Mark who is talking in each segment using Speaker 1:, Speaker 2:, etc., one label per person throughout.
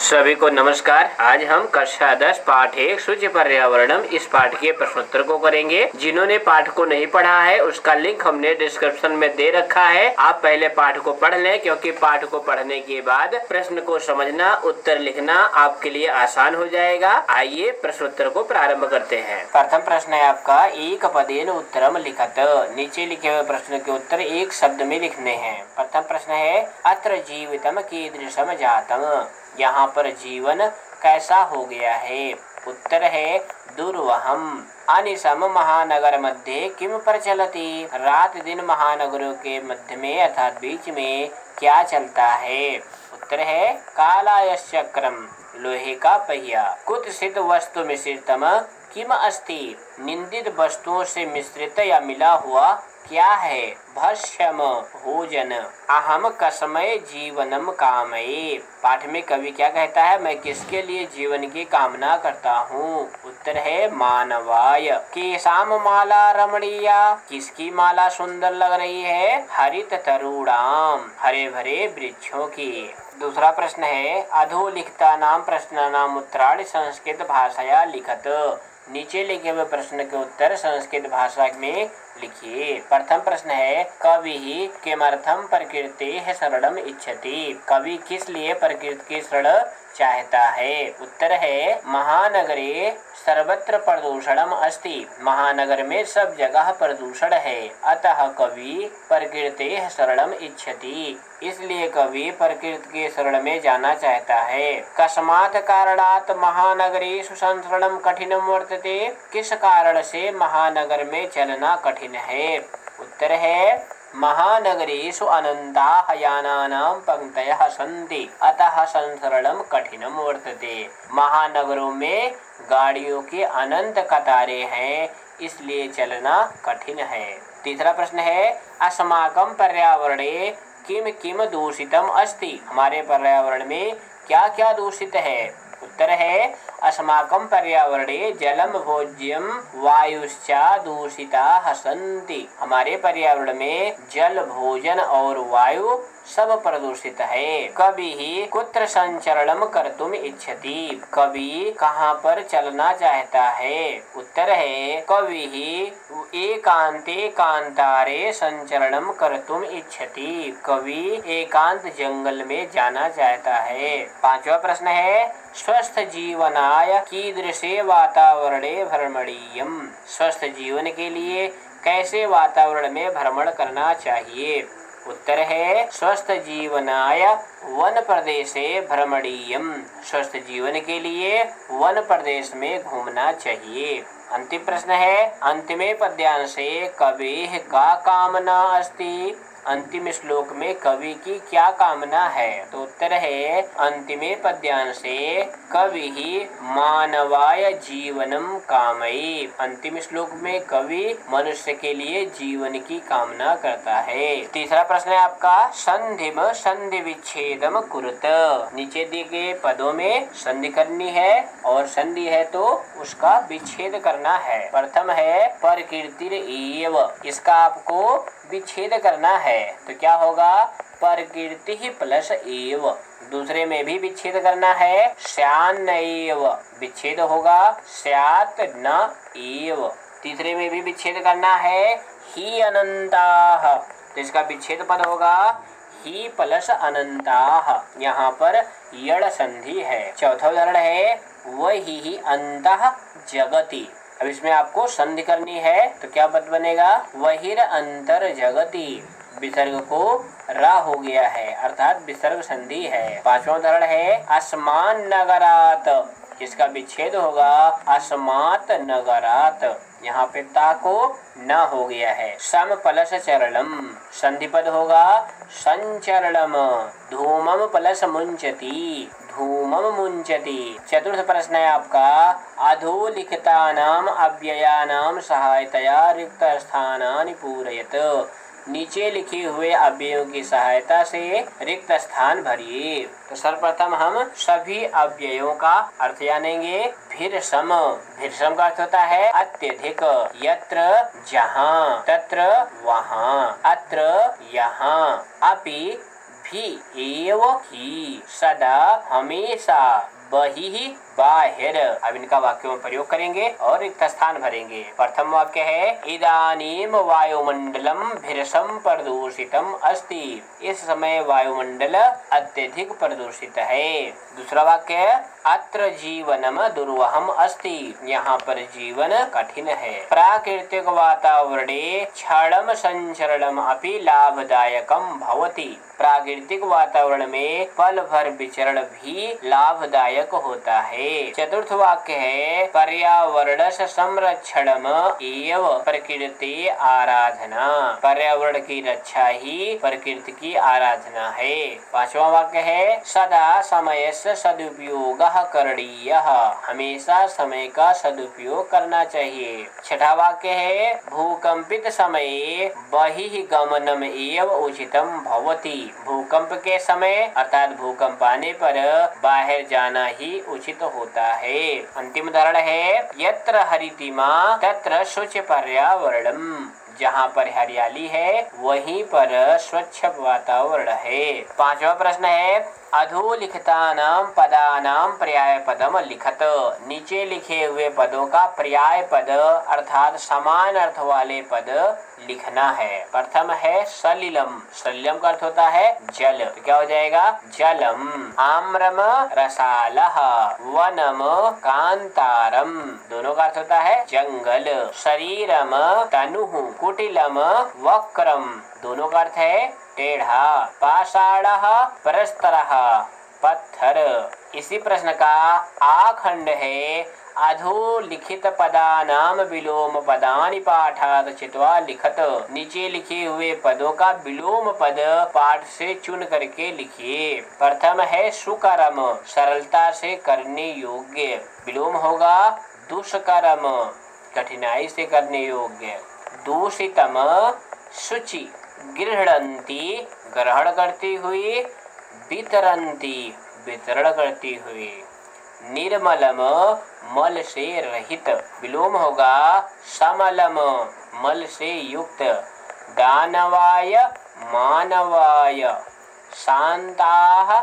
Speaker 1: सभी को नमस्कार। आज हम कक्षा 10 पाठ 1 शुचि पर्यावरणम इस पाठ के प्रश्नोत्तर को करेंगे। जिन्होंने पाठ को नहीं पढ़ा है उसका लिंक हमने डिस्क्रिप्शन में दे रखा है। आप पहले पाठ को पढ़ लें, क्योंकि पाठ को पढ़ने के बाद प्रश्न को समझना, उत्तर लिखना आपके लिए आसान हो जाएगा। आइए प्रश्नोत्तर को प्रारंभ करते हैं। प्रथम प्रश्न है आपका, एक पदेन उत्तरम लिखत। नीचे लिखे हुए प्रश्न के उत्तर एक शब्द में लिखने हैं। प्रथम प्रश्न है, अत्र जीवितम कीदृशम जातम। यहाँ पर जीवन कैसा हो गया है। उत्तर है दुर्वहम। अनिशम महानगर मध्य किम प्रचलति। रात दिन महानगरों के मध्य में अर्थात बीच में क्या चलता है। उत्तर है कालायश्चक्रम, लोहे का पहिया। कुत्सित वस्तु मिश्रितम किम अस्ति। निंदित वस्तुओं से मिश्रित या मिला हुआ क्या है। भस्यम, भोजन। अहम कसमय जीवनम कामये। पाठ में कवि क्या कहता है, मैं किसके लिए जीवन की कामना करता हूँ। उत्तर है मानवाय। केशाम माला रमणीया, किसकी माला सुंदर लग रही है। हरित तरुणाम, हरे भरे वृक्षों की। दूसरा प्रश्न है, अधोलिखिता नाम प्रश्नानाम उत्तराणि संस्कृत भाषाया लिखत। नीचे लिखे हुए प्रश्न के उत्तर संस्कृत भाषा में लिखिए। प्रथम प्रश्न है, कवि किमर्थम प्रकृतेः शरणम इच्छति। कवि किस लिए प्रकृति की शरण चाहता है। उत्तर है महानगरे सर्वत्र प्रदूषणम अस्ति। महानगर में सब जगह प्रदूषण है। अतः कवि प्रकृतेः शरणम इच्छति, इसलिए कवि प्रकृति के शरण में जाना चाहता है। कस्मात् कारणात् महानगरेषु संचरणम कठिनम वर्तते। किस कारण से महानगर में चलना कठिन है। उत्तर है महानगरेषु अनन्ताः यानानां पंक्तयः सन्ति, अतः संचरणम कठिनम वर्तते। महानगरों में गाड़ियों की अनंत कतारें हैं, इसलिए चलना कठिन है। तीसरा प्रश्न है, अस्माकं पर्यावरणे किम किम दूषितम अस्ति। हमारे पर्यावरण में क्या क्या दूषित है। उत्तर है अस्माकं पर्यावरणे जलम भोज्यम वायुश्चा दूषिताः सन्ति। हमारे पर्यावरण में जल, भोजन और वायु सब प्रदूषित है। कवि कुत्र संचरणम कर्तुम इच्छति। कवि कहाँ पर चलना चाहता है। उत्तर है कवि एकांते कांतारे संचरणम कर्तुम इच्छति। कवि एकांत जंगल में जाना चाहता है। पांचवा प्रश्न है, स्वस्थ जीवनाय कीदृशे वातावरणे भ्रमणीयम। स्वस्थ जीवन के लिए कैसे वातावरण में भ्रमण करना चाहिए। उत्तर है स्वस्थ जीवनाय वन प्रदेशे भ्रमणीयम। स्वस्थ जीवन के लिए वन प्रदेश में घूमना चाहिए। अंतिम प्रश्न है, अंतिमे पद्यांशे कवेः का कामना अस्ति। अंतिम श्लोक में कवि की क्या कामना है। तो उत्तर है अंतिमे पद्यांशे कवि मानवाय जीवनम कामये। अंतिम श्लोक में कवि मनुष्य के लिए जीवन की कामना करता है। तीसरा प्रश्न है आपका, संधिम संधि विच्छेदम कुरुत। नीचे दिए गए पदों में संधि करनी है और संधि है तो उसका विच्छेद करना है। प्रथम है प्रकृतिर एव, इसका आपको विच्छेद करना है तो क्या होगा, प्रकृति प्लस एव। दूसरे में भी विच्छेद करना है, स्यान्न एव, विच्छेद होगा स्यात न एव। तीसरे में भी विच्छेद करना है, ही अनंताः, तो इसका विच्छेद पद होगा ही प्लस अनंताः। यहाँ पर यड़ संधि है। चौथा उदाहरण है, वही अंतः जगति। अब इसमें आपको संधि करनी है तो क्या पद बनेगा, वहिर अंतर जगति। विसर्ग को रा हो गया है अर्थात विसर्ग संधि है। पांचवा उदाहरण है, अस्मान नगरात, इसका विच्छेद होगा अस्मात् नगरात। यहाँ पे ता को न हो गया है। सम प्लस चरणम, संधि पद होगा संचरणम। धूमम प्लस मुंचति, धूमम मुंचति। चतुर्थ प्रश्न है आपका, अधोलिखितानाम अव्ययानाम सहायतया रिक्त स्थानानि पूरयत। नीचे लिखे हुए अव्ययों की सहायता से रिक्त स्थान भरिए। तो सर्वप्रथम हम सभी अव्ययों का अर्थ जानेंगे। भीर्षम, भीर्षम का अर्थ होता है अत्यधिक। यत्र जहाँ, तत्र वहाँ, अत्र यहाँ। अपि भी एव ही सदा हमेशा बहिः बाहिर। अब इनका वाक्यों में प्रयोग करेंगे और रिक्त स्थान भरेंगे। प्रथम वाक्य है इदानीम वायुमंडलम भीषम प्रदूषितम अस्ति। इस समय वायुमंडल अत्यधिक प्रदूषित है। दूसरा वाक्य है अत्र जीवनम दुर्वहम अस्ति। यहाँ पर जीवन कठिन है। प्राकृतिक वातावरणे क्षणम संचरणम अपि लाभदायकम भवति। प्राकृतिक वातावरण में पल भर विचरण भी लाभदायक होता है। चतुर्थ वाक्य है पर्यावरण संरक्षणम एव प्रकृति आराधना। पर्यावरण की रक्षा ही प्रकृति की आराधना है। पांचवा वाक्य है सदा समय से सदुपयोग करणीय। हमेशा समय का सदुपयोग करना चाहिए। छठा वाक्य है भूकंपित समये बहिः गमनम एव उचितम भवति। भूकंप के समय अर्थात भूकंप आने पर बाहर जाना ही उचित होता है। अंतिम उदाहरण है यत्र हरितिमा तत्र स्वच्छ पर्यावरणम। जहाँ पर हरियाली है वहीं पर स्वच्छ वातावरण है। पांचवा प्रश्न है अधोलिखितानां पदानां पर्याय पदम लिखत। नीचे लिखे हुए पदों का पर्याय पद अर्थात समान अर्थ वाले पद लिखना है। प्रथम है सलिलम। सलिलम का अर्थ होता है जल, तो क्या हो जाएगा जलम। आम्रम रसालह, वनम कांतारम, दोनों का अर्थ होता है जंगल। शरीरम तनुः, कुटिलम वक्रम, दोनों का अर्थ है टेढ़ा। पाषाणः परस्तरः, पत्थर। इसी प्रश्न का आखंड है अधोलिखित पदानाम विलोम पदानि पाठात् चित्वा लिखत। नीचे लिखे हुए पदों का विलोम पद पाठ से चुन करके लिखिए। प्रथम है सुकरम, सरलता से करने योग्य। विलोम होगा दुष्करम, कठिनाई से करने योग्य। दूषितम शुचि, गृह्णन्ति, ग्रहण करती हुई। वितरन्ति, वितरण करती हुई। निर्मलम, मल से रहित। विलोम होगा समलम, मल से युक्त। दानवाय मानवाय, शांताः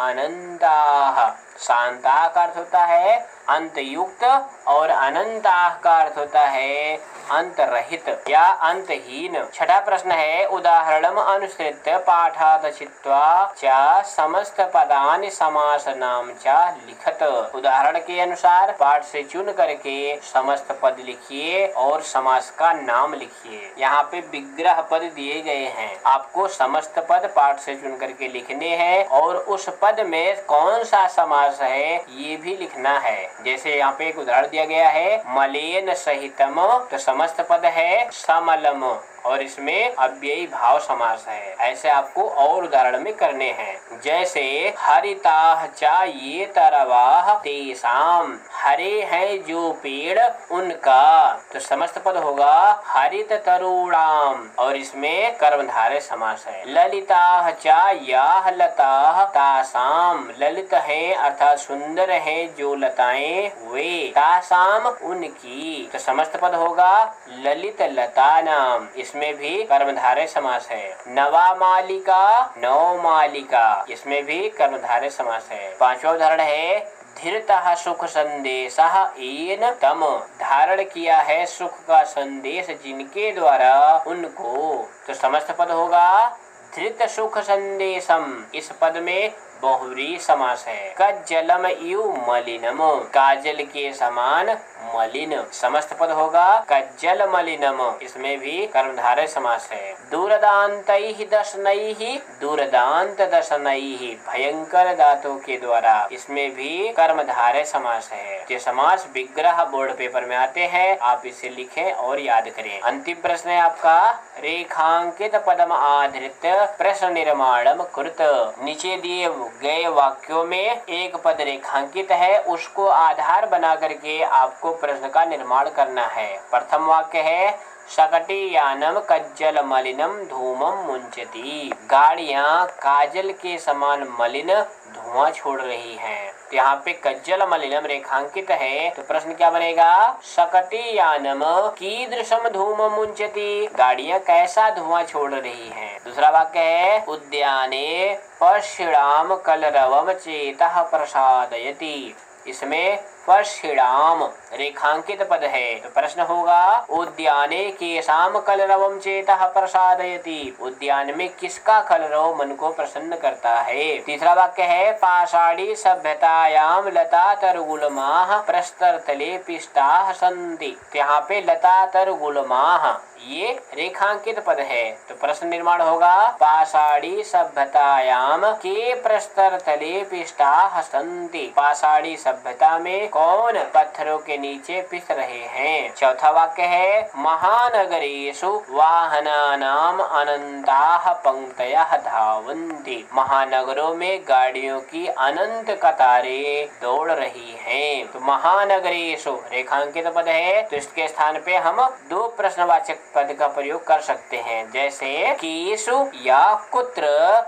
Speaker 1: अनंताः। शांता का अर्थ होता है अंत युक्त और अनंताः का अर्थ होता है अंत रहित या अंतहीन। छठा प्रश्न है उदाहरणम अनुसृत्य पाठात् चित्वा च समस्त पदानि समासनाम च लिखत। उदाहरण के अनुसार पाठ से चुन करके समस्त पद लिखिए और समास का नाम लिखिए। यहाँ पे विग्रह पद दिए गए हैं, आपको समस्त पद पाठ से चुन करके लिखने हैं और उस पद में कौन सा समास है ये भी लिखना है। जैसे यहाँ पे एक उदाहरण दिया गया है मलेन सहितम, तो समस्त पद है समलम और इसमें अव्ययी भाव समास है। ऐसे आपको और उदाहरण में करने हैं। जैसे हरिताः च ये तरवाः तेषाम, हरे हैं जो पेड़ उनका, तो समस्त पद होगा हरित तरुणाम और इसमें कर्मधारय समास है। ललिताः च याः लताः तासाम, ललित है अर्थात सुंदर है जो लताएं वे, तासाम उनकी, तो समस्त पद होगा ललित लता नाम, इसमें भी कर्मधारय समास है। नवा मालिका नव मालिका, इसमें भी कर्मधारय समास है। पांचवा उदाहरण है धीरतः सुख संदेशः येन तम, धारण किया है सुख का संदेश जिनके द्वारा उनको, तो समस्त पद होगा धृत सुख संदेशम। इस पद में बहुव्रीहि समास है। कज्जलम इव मलिनम, काजल के समान मलिन, समस्त पद होगा कज्जल मलिनम, इसमें भी कर्मधारय समास है। दूरदान्तैः दशनैः, दूरदांत दशनैः, भयंकर दांतों के द्वारा, इसमें भी कर्मधारय समास है। ये समास विग्रह बोर्ड पेपर में आते हैं, आप इसे लिखें और याद करें। अंतिम प्रश्न है आपका रेखांकित पदम आधृत प्रश्न निर्माणम कृत। नीचे दिए गए वाक्यों में एक पद रेखांकित है, उसको आधार बना करके आपको प्रश्न का निर्माण करना है। प्रथम वाक्य है शकटी यानम कज्जल मलिनम धूमम मुंचती, गाड़ियां काजल के समान मलिन धुआं छोड़ रही हैं। तो यहाँ पे कज्जल मलिनम रेखांकित है, तो प्रश्न क्या बनेगा शकटी यानम कीदृशम धूमम मुंचती, गाड़ियां कैसा धुआं छोड़ रही हैं। दूसरा वाक्य है उद्याने पश्चिणाम कलरवम चेतः प्रसादयति। इसमें पश्चिणाम रेखांकित पद है, तो प्रश्न होगा उद्याने केशाम कलरवम चेतः प्रसादयति। उद्यान में किसका कलरव मन को प्रसन्न करता है। तीसरा वाक्य है पाषाणी सभ्यतायाम लता तरगुलमाः प्रस्तरतले पिष्टाः सन्ति। यहाँ पे लता तरगुलमाः ये रेखांकित पद है, तो प्रश्न निर्माण होगा पाषाणी सभ्यतायाम के प्रस्तर तले पिष्टाः सन्ति। पाषाणी सभ्यता में कौन पत्थरों के नीचे पिस रहे हैं। चौथा वाक्य है महानगरेषु वाहनानाम अनंताः पंक्तयः धावन्ति। महानगरों में गाड़ियों की अनंत कतारें दौड़ रही हैं। तो महानगरेषु रेखांकित पद है, तो इसके स्थान पे हम दो प्रश्नवाचक पद का प्रयोग कर सकते हैं, जैसे केषु या कुत्र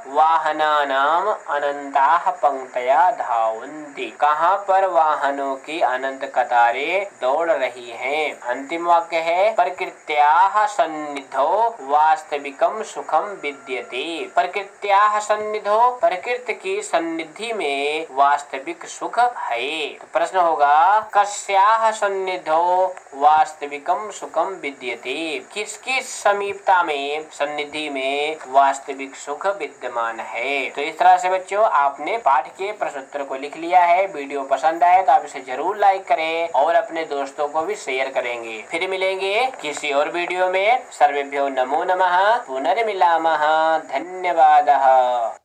Speaker 1: वाहनानाम अनंताः पंक्तया धावन्ति। कहाँ पर वाहनों की अनंत कतारें दौड़ रही हैं। अंतिम वाक्य है प्रकृत्याः सन्निधौ वास्तविकम सुखम विद्यते। प्रकृत्याः सन्निधौ प्रकृति की सन्निधि में वास्तविक सुख है। तो प्रश्न होगा कस्याः सन्निधौ वास्तविकम सुखम विद्यते। किसकी समीपता में सन्निधि में वास्तविक सुख विद्यमान है। तो इस तरह से बच्चों आपने पाठ के प्रश्नोत्तर को लिख लिया है। वीडियो पसंद आए तो आप इसे जरूर लाइक करें और अपने दोस्तों को भी शेयर करेंगे। फिर मिलेंगे किसी और वीडियो में। सर्वेभ्यो नमो नमः। पुनर्मिलामः। धन्यवादः।